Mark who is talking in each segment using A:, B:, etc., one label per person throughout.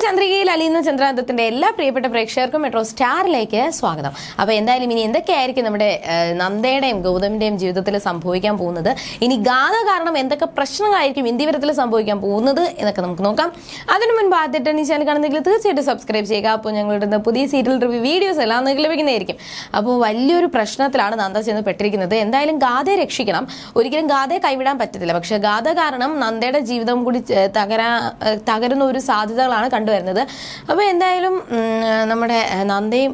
A: ചന്ദ്രികയിൽ അലിയുന്ന ചന്ദ്രാന്തത്തിന്റെ എല്ലാ പ്രിയപ്പെട്ട പ്രേക്ഷകർക്കും മെട്രോ സ്റ്റാറിലേക്ക് സ്വാഗതം. അപ്പോൾ എന്തായാലും ഇനി എന്തൊക്കെയായിരിക്കും നമ്മുടെ നന്ദയുടെയും ഗൗതമിന്റെയും ജീവിതത്തിൽ സംഭവിക്കാൻ പോകുന്നത്, ഇനി ഗാഥ കാരണം എന്തൊക്കെ പ്രശ്നങ്ങളായിരിക്കും ഇന്ത്യവരത്തിൽ സംഭവിക്കാൻ പോകുന്നത് എന്നൊക്കെ നമുക്ക് നോക്കാം. അതിനു മുൻപ് ആദ്യമായിട്ട് ഈ ചാനൽ കാണുന്നെങ്കിൽ തീർച്ചയായിട്ടും സബ്സ്ക്രൈബ് ചെയ്യുക. അപ്പോൾ ഞങ്ങളുടെ പുതിയ സീരിയൽ റിവ്യൂ വീഡിയോസ് എല്ലാം നിങ്ങൾക്ക് ലഭിക്കുന്നതായിരിക്കും. അപ്പോൾ വലിയൊരു പ്രശ്നത്തിലാണ് നന്ദ ചെന്ന് പെട്ടിരിക്കുന്നത്. എന്തായാലും ഗാഥയെ രക്ഷിക്കണം, ഒരിക്കലും ഗാഥയെ കൈവിടാൻ പറ്റത്തില്ല. പക്ഷെ ഗാഥ കാരണം നന്ദയുടെ ജീവിതം കൂടി തകരുന്ന ഒരു സാധ്യതകളാണ് കണ്ടുവരുന്നത്. അപ്പോൾ എന്തായാലും നമ്മുടെ നന്ദയും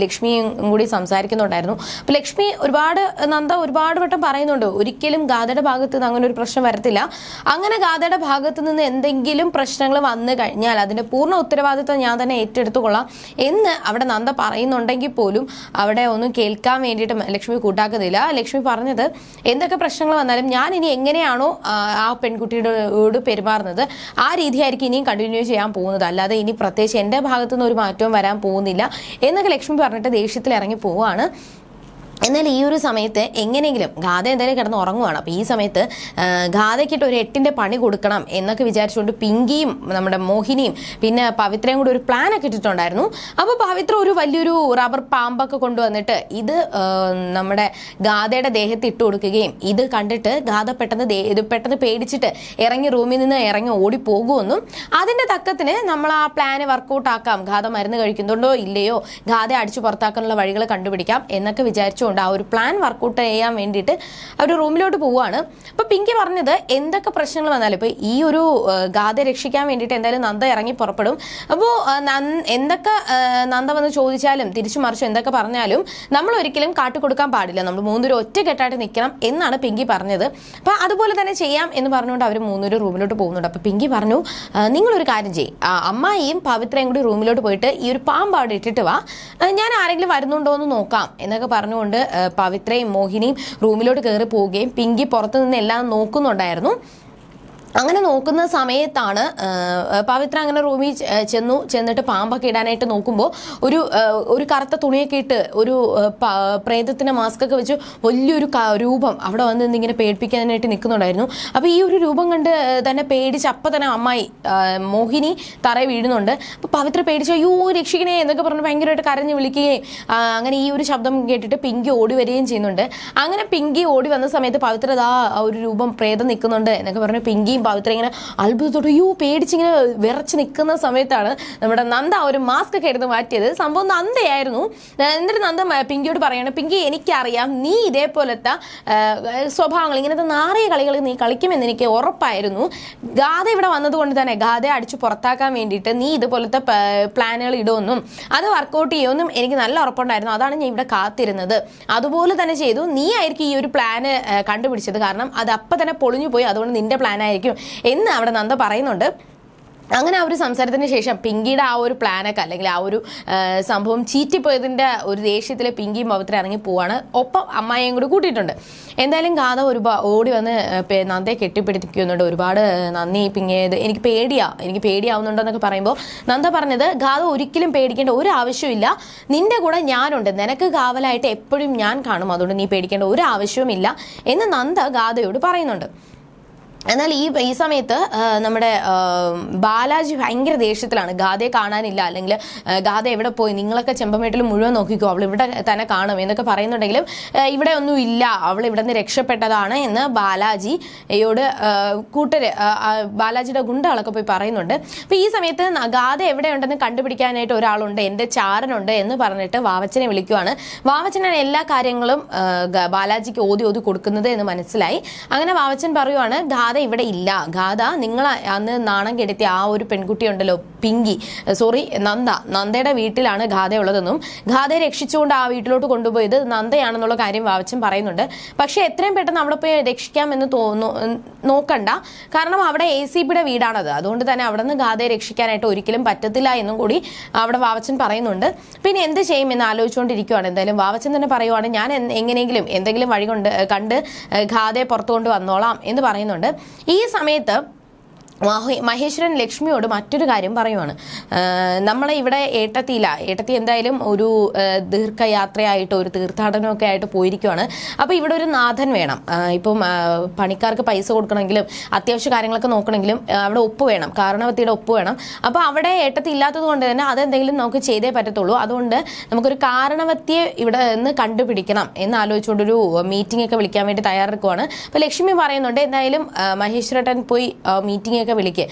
A: ലക്ഷ്മിയും കൂടി സംസാരിക്കുന്നുണ്ടായിരുന്നു. അപ്പോൾ ലക്ഷ്മി നന്ദ ഒരുപാട് വട്ടം പറയുന്നുണ്ട്, ഒരിക്കലും ഗാഥയുടെ ഭാഗത്ത് നിന്ന് അങ്ങനെ ഒരു പ്രശ്നം വരത്തില്ല. അങ്ങനെ ഗാഥയുടെ ഭാഗത്ത് നിന്ന് എന്തെങ്കിലും പ്രശ്നങ്ങൾ വന്നു കഴിഞ്ഞാൽ അതിന്റെ പൂർണ്ണ ഉത്തരവാദിത്വം ഞാൻ തന്നെ ഏറ്റെടുത്തുകൊള്ളാം എന്ന് അവിടെ നന്ദ പറയുന്നുണ്ടെങ്കിൽ പോലും അവിടെ ഒന്നും കേൾക്കാൻ വേണ്ടിയിട്ട് ലക്ഷ്മി കൂട്ടാക്കുന്നില്ല. ലക്ഷ്മി പറഞ്ഞത്, എന്തൊക്കെ പ്രശ്നങ്ങൾ വന്നാലും ഞാൻ ഇനി എങ്ങനെയാണോ ആ പെൺകുട്ടിയോട് പെരുമാറുന്നത് ആ രീതിയായിരിക്കും ഇനിയും കണ്ടിന്യൂ ചെയ്യാൻ പോകുന്നത്, അല്ലാതെ ഇനി പ്രത്യേകിച്ച് എൻ്റെ ഭാഗത്തുനിന്ന് ഒരു മാറ്റവും വരാൻ പോകുന്നില്ല എന്നൊക്കെ ലക്ഷ്മി പറഞ്ഞിട്ട് ദേഷ്യത്തിൽ ഇറങ്ങി പോവുകയാണ്. എന്നാൽ ഈ ഒരു സമയത്ത് എങ്ങനെയെങ്കിലും ഗാഥ എന്തായാലും കിടന്ന് ഉറങ്ങുവാണ്. അപ്പോൾ ഈ സമയത്ത് ഗാഥയ്ക്കിട്ട് ഒരു 8ന്റെ പണി കൊടുക്കണം എന്നൊക്കെ വിചാരിച്ചുകൊണ്ട് പിങ്കിയും നമ്മുടെ മോഹിനിയും പിന്നെ പവിത്രയും കൂടി ഒരു പ്ലാനൊക്കെ ഇട്ടിട്ടുണ്ടായിരുന്നു. അപ്പോൾ പവിത്ര ഒരു വലിയൊരു റബ്ബർ പാമ്പൊക്കെ കൊണ്ടുവന്നിട്ട് ഇത് നമ്മുടെ ഗാഥയുടെ ദേഹത്ത് ഇട്ട് കൊടുക്കുകയും ഇത് കണ്ടിട്ട് ഗാഥ പെട്ടെന്ന് പേടിച്ചിട്ട് റൂമിൽ നിന്ന് ഇറങ്ങി ഓടിപ്പോകുമെന്നും അതിൻ്റെ തക്കത്തിന് നമ്മൾ ആ പ്ലാന് വർക്കൗട്ട് ആക്കാം, ഗാഥ മരുന്ന് കഴിക്കുന്നുണ്ടോ ഇല്ലയോ, ഗാഥയെ അടിച്ചു പുറത്താക്കാനുള്ള വഴികൾ കണ്ടുപിടിക്കാം എന്നൊക്കെ വിചാരിച്ചു ആ ഒരു പ്ലാൻ വർക്കൗട്ട് ചെയ്യാൻ വേണ്ടിയിട്ട് അവർ റൂമിലോട്ട് പോവുകയാണ്. അപ്പോൾ പിങ്കി പറഞ്ഞത്, എന്തൊക്കെ പ്രശ്നങ്ങൾ വന്നാലും ഇപ്പോൾ ഈ ഒരു ഗാഥയെ രക്ഷിക്കാൻ വേണ്ടിയിട്ട് എന്തായാലും നന്ദ ഇറങ്ങി പുറപ്പെടും. അപ്പോൾ എന്തൊക്കെ നന്ദ വന്ന് ചോദിച്ചാലും തിരിച്ചു മറിച്ചു എന്തൊക്കെ പറഞ്ഞാലും നമ്മൾ ഒരിക്കലും കാട്ടിക്കൊടുക്കാൻ പാടില്ല, നമ്മൾ മൂന്നുപേരും ഒറ്റക്കെട്ടായിട്ട് നിൽക്കണം എന്നാണ് പിങ്കി പറഞ്ഞത്. അപ്പോൾ അതുപോലെ തന്നെ ചെയ്യാം എന്ന് പറഞ്ഞുകൊണ്ട് അവർ മൂന്നുപേരും റൂമിലോട്ട് പോകുന്നുണ്ട്. അപ്പോൾ പിങ്കി പറഞ്ഞു, നിങ്ങളൊരു കാര്യം ചെയ്യും, അമ്മായിയും പവിത്രയും കൂടി റൂമിലോട്ട് പോയിട്ട് ഈ ഒരു പാമ്പ് അവിടെ ഇട്ടിട്ട് വാ, ഞാൻ ആരെങ്കിലും വരുന്നുണ്ടോ എന്ന് നോക്കാം എന്നൊക്കെ പറഞ്ഞുകൊണ്ട് പവിത്രയും മോഹിനിയും റൂമിലോട്ട് കയറി പോവുകയും പിങ്കി പുറത്തു നിന്ന് എല്ലാം നോക്കുന്നുണ്ടായിരുന്നു. അങ്ങനെ നോക്കുന്ന സമയത്താണ് പവിത്ര അങ്ങനെ റൂമിൽ ചെന്നിട്ട് പാമ്പൊക്കെ ഇടാനായിട്ട് നോക്കുമ്പോൾ ഒരു കറുത്ത തുണിയൊക്കെ ഇട്ട് ഒരു പ്രേതത്തിന്റെ മാസ്കൊക്കെ വെച്ച് വലിയൊരു രൂപം അവിടെ വന്ന് ഇങ്ങനെ പേടിപ്പിക്കാനായിട്ട് നിൽക്കുന്നുണ്ടായിരുന്നു. അപ്പോൾ ഈ ഒരു രൂപം കണ്ട് തന്നെ പേടിച്ച് അപ്പം തന്നെ അമ്മായി മോഹിനി തറയിൽ വീഴുന്നുണ്ട്. അപ്പോൾ പവിത്ര പേടിച്ച് അയ്യോ രക്ഷിക്കണേ എന്നൊക്കെ പറഞ്ഞ് ഭയങ്കരമായിട്ട് കരഞ്ഞ് വിളിക്കുകയും അങ്ങനെ ഈ ഒരു ശബ്ദം കേട്ടിട്ട് പിങ്കി ഓടി വരികയും ചെയ്യുന്നുണ്ട്. അങ്ങനെ പിങ്കി ഓടി വന്ന സമയത്ത് പവിത്ര ആ ഒരു രൂപം പ്രേതം നിൽക്കുന്നുണ്ട് എന്നൊക്കെ പറഞ്ഞ് പിങ്കിയും പവിത്ര ഇങ്ങനെ അത്ഭുതത്തോടെ പേടിച്ചിങ്ങനെ വിറച്ച് നിൽക്കുന്ന സമയത്താണ് നമ്മുടെ നന്ദ ആ ഒരു മാസ്ക് ഒക്കെ എടുത്ത് മാറ്റിയത്. സംഭവം നന്ദയായിരുന്നു. എന്നിട്ട് നന്ദ പിങ്കിയോട് പറയാണ്, പിങ്കി എനിക്കറിയാം നീ ഇതേപോലത്തെ സ്വഭാവങ്ങൾ ഇങ്ങനത്തെ നാറിയ കളികൾ നീ കളിക്കുമെന്ന് എനിക്ക് ഉറപ്പായിരുന്നു. ഗാഥ ഇവിടെ വന്നതുകൊണ്ട് തന്നെ ഗാഥയെ അടിച്ചു പുറത്താക്കാൻ വേണ്ടിയിട്ട് നീ ഇതുപോലത്തെ പ്ലാനുകൾ ഇടുമെന്നും അത് വർക്കൗട്ട് ചെയ്യുമെന്നും എനിക്ക് നല്ല ഉറപ്പുണ്ടായിരുന്നു. അതാണ് ഞാൻ ഇവിടെ കാത്തിരുന്നത്. അതുപോലെ തന്നെ ചെയ്തു. നീ ആയിരിക്കും ഈ ഒരു പ്ലാന് കണ്ടുപിടിച്ചത്, കാരണം അത് അപ്പം തന്നെ പൊളിഞ്ഞു പോയി, അതുകൊണ്ട് നിന്റെ പ്ലാൻ ആയിരിക്കും എന്ന് അവിടെ നന്ദ പറയുന്നുണ്ട്. അങ്ങനെ ആ ഒരു സംസാരത്തിന് ശേഷം പിങ്കിയുടെ ആ ഒരു പ്ലാനൊക്കെ അല്ലെങ്കിൽ ആ ഒരു സംഭവം ചീറ്റിപ്പോയതിൻ്റെ ഒരു ദേഷ്യത്തിൽ പിങ്കിയും പവിത്ര ഇറങ്ങി പോവാണ്. ഒപ്പം അമ്മായിയും കൂടി കൂട്ടിയിട്ടുണ്ട്. എന്തായാലും ഗാഥ ഓടി വന്ന് നന്ദയെ കെട്ടിപ്പിടിക്കുന്നുണ്ട്. ഒരുപാട് നന്ദി പിങ്ങിയത്, എനിക്ക് പേടിയാവുന്നുണ്ടോ എന്നൊക്കെ പറയുമ്പോൾ നന്ദ പറഞ്ഞത്, ഗാഥ ഒരിക്കലും പേടിക്കേണ്ട ഒരു ആവശ്യമില്ല, നിന്റെ കൂടെ ഞാനുണ്ട്, നിനക്ക് കാവലായിട്ട് എപ്പോഴും ഞാൻ കാണും, അതുകൊണ്ട് നീ പേടിക്കേണ്ട ഒരു ആവശ്യവുമില്ല എന്ന് നന്ദ ഗാഥയോട് പറയുന്നുണ്ട്. എന്നാൽ ഈ സമയത്ത് നമ്മുടെ ബാലാജി ഭയങ്കര ദേഷ്യത്തിലാണ്. ഗാഥയെ കാണാനില്ല, അല്ലെങ്കിൽ ഗാഥ എവിടെ പോയി, നിങ്ങളൊക്കെ ചെമ്പമേട്ടിൽ മുഴുവൻ നോക്കിക്കോ, അവൾ ഇവിടെ തന്നെ കാണും എന്നൊക്കെ പറയുന്നുണ്ടെങ്കിലും ഇവിടെ ഒന്നും ഇല്ല, അവൾ ഇവിടെ നിന്ന് രക്ഷപ്പെട്ടതാണ് എന്ന് ബാലാജിയോട് ബാലാജിയുടെ ഗുണ്ടകളൊക്കെ പോയി പറയുന്നുണ്ട്. അപ്പോൾ ഈ സമയത്ത് ഗാഥ എവിടെയുണ്ടെന്ന് കണ്ടുപിടിക്കാനായിട്ട് ഒരാളുണ്ട്, എൻ്റെ ചാരനുണ്ട് എന്ന് പറഞ്ഞിട്ട് വാവച്ചനെ വിളിക്കുവാണ്. വാവച്ചനാണ് എല്ലാ കാര്യങ്ങളും ബാലാജിക്ക് ഓതി കൊടുക്കുന്നത് എന്ന് മനസ്സിലായി. അങ്ങനെ വാവച്ചൻ പറയുവാണ്, ഗാഥ ഇവിടെ ഇല്ല, ഗാഥ നിങ്ങൾ അന്ന് നാണം കെടുത്തിയ ആ ഒരു പെൺകുട്ടി ഉണ്ടല്ലോ നന്ദയുടെ വീട്ടിലാണ് ഗാഥ ഉള്ളതെന്നും ഗാഥയെ രക്ഷിച്ചുകൊണ്ട് ആ വീട്ടിലോട്ട് കൊണ്ടുപോയത് നന്ദയാണെന്നുള്ള കാര്യം വാവച്ചൻ പറയുന്നുണ്ട്. പക്ഷെ എത്രയും പെട്ടെന്ന് അവിടെ പോയി രക്ഷിക്കാമെന്ന് നോക്കണ്ട, കാരണം അവിടെ ACPയുടെ വീടാണത്, അതുകൊണ്ട് തന്നെ അവിടെ നിന്ന് ഗാഥയെ രക്ഷിക്കാനായിട്ട് ഒരിക്കലും പറ്റത്തില്ല എന്നും കൂടി അവിടെ വാവച്ചൻ പറയുന്നുണ്ട്. പിന്നെ എന്ത് ചെയ്യും എന്ന് ആലോചിച്ചുകൊണ്ടിരിക്കുകയാണ്. എന്തായാലും വാവച്ചൻ തന്നെ പറയുവാണ്, ഞാൻ എങ്ങനെയെങ്കിലും എന്തെങ്കിലും വഴി കണ്ട് ഗാഥയെ പുറത്തു കൊണ്ട് വന്നോളാം എന്ന് പറയുന്നുണ്ട്. ഈ സമയത്ത് മഹേശ്വരൻ ലക്ഷ്മിയോട് മറ്റൊരു കാര്യം പറയുവാണ്. നമ്മളെ ഇവിടെ ഏട്ടത്തി എന്തായാലും ഒരു ദീർഘയാത്രയായിട്ട് ഒരു തീർത്ഥാടനമൊക്കെ ആയിട്ട് പോയിരിക്കുവാണ്. അപ്പോൾ ഇവിടെ ഒരു നാഥൻ വേണം. ഇപ്പം പണിക്കാർക്ക് പൈസ കൊടുക്കണമെങ്കിലും അത്യാവശ്യ കാര്യങ്ങളൊക്കെ നോക്കണമെങ്കിലും അവിടെ ഒപ്പ് വേണം, കാരണവത്തിയുടെ ഒപ്പ് വേണം. അപ്പോൾ അവിടെ ഏട്ടത്തി ഇല്ലാത്തത് കൊണ്ട് തന്നെ അതെന്തെങ്കിലും നമുക്ക് ചെയ്തേ പറ്റത്തുള്ളൂ. അതുകൊണ്ട് നമുക്കൊരു കാരണവത്തിയെ ഇവിടെ നിന്ന് കണ്ടുപിടിക്കണം എന്ന് ആലോചിച്ചുകൊണ്ടൊരു മീറ്റിംഗ് ഒക്കെ വിളിക്കാൻ വേണ്ടി തയ്യാറെടുക്കുവാണ്. അപ്പോൾ ലക്ഷ്മി പറയുന്നുണ്ട്, എന്തായാലും മഹേശ്വരേട്ടൻ പോയി മീറ്റിംഗ് ഒക്കെ വിളിക്കുക,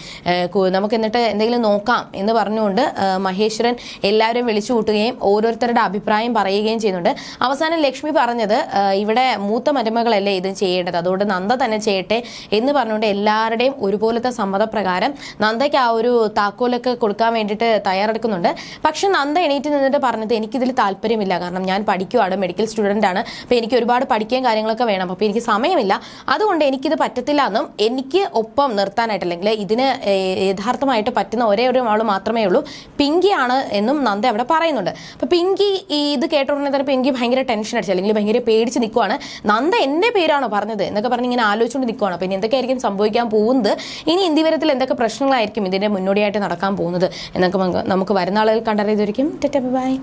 A: നമുക്ക് എന്നിട്ട് എന്തെങ്കിലും നോക്കാം എന്ന് പറഞ്ഞുകൊണ്ട് മഹേശ്വരൻ എല്ലാവരും വിളിച്ചു കൂട്ടുകയും ഓരോരുത്തരുടെ അഭിപ്രായം പറയുകയും ചെയ്യുന്നുണ്ട്. അവസാനം ലക്ഷ്മി പറഞ്ഞത്, ഇവിടെ മൂത്ത മരുമകളല്ലേ ഇത് ചെയ്യേണ്ടത്, അതുകൊണ്ട് നന്ദ തന്നെ ചെയ്യട്ടെ എന്ന് പറഞ്ഞുകൊണ്ട് എല്ലാവരുടെയും ഒരുപോലത്തെ സമ്മതപ്രകാരം നന്ദയ്ക്ക് ആ ഒരു താക്കോലൊക്കെ കൊടുക്കാൻ വേണ്ടിയിട്ട് തയ്യാറെടുക്കുന്നുണ്ട്. പക്ഷെ നന്ദ എണീറ്റ് നിന്നിട്ട് പറഞ്ഞത്, എനിക്കിതിൽ താല്പര്യമില്ല, കാരണം ഞാൻ പഠിക്കുവാണ്, മെഡിക്കൽ സ്റ്റുഡൻ്റ് ആണ്, അപ്പോൾ എനിക്ക് ഒരുപാട് പഠിക്കുകയും കാര്യങ്ങളൊക്കെ വേണം, അപ്പോൾ എനിക്ക് സമയമില്ല, അതുകൊണ്ട് എനിക്കിത് പറ്റത്തില്ല എന്നും എനിക്ക് ഒപ്പം നിർത്താനായിട്ട് അല്ലെങ്കിൽ ഇതിന് യഥാർത്ഥമായിട്ട് പറ്റുന്ന ഒരേ ഒരു ആൾ മാത്രമേ ഉള്ളൂ, പിങ്കിയാണ് എന്നും നന്ദ അവിടെ പറയുന്നുണ്ട്. അപ്പൊ പിങ്കി ഇത് കേട്ട ഉടനെ തന്നെ പിങ്കി ഭയങ്കര ടെൻഷൻ അടിച്ചു, അല്ലെങ്കിൽ ഭയങ്കര പേടിച്ച് നിൽക്കുവാണ്. നന്ദ എന്റെ പേരാണോ പറഞ്ഞത് എന്നൊക്കെ പറഞ്ഞ് ഇങ്ങനെ ആലോചിച്ചുകൊണ്ട് നിൽക്കുവാണ്. അപ്പൊ ഇനി എന്തൊക്കെയായിരിക്കും സംഭവിക്കാൻ പോകുന്നത്, ഇനി ഇന്ത്യവരത്തിൽ എന്തൊക്കെ പ്രശ്നങ്ങളായിരിക്കും ഇതിന്റെ മുന്നോടിയായിട്ട് നടക്കാൻ പോകുന്നത് എന്നൊക്കെ നമുക്ക് വരുന്ന ആളുകൾ കണ്ടറിയതായിരിക്കും. ബൈ.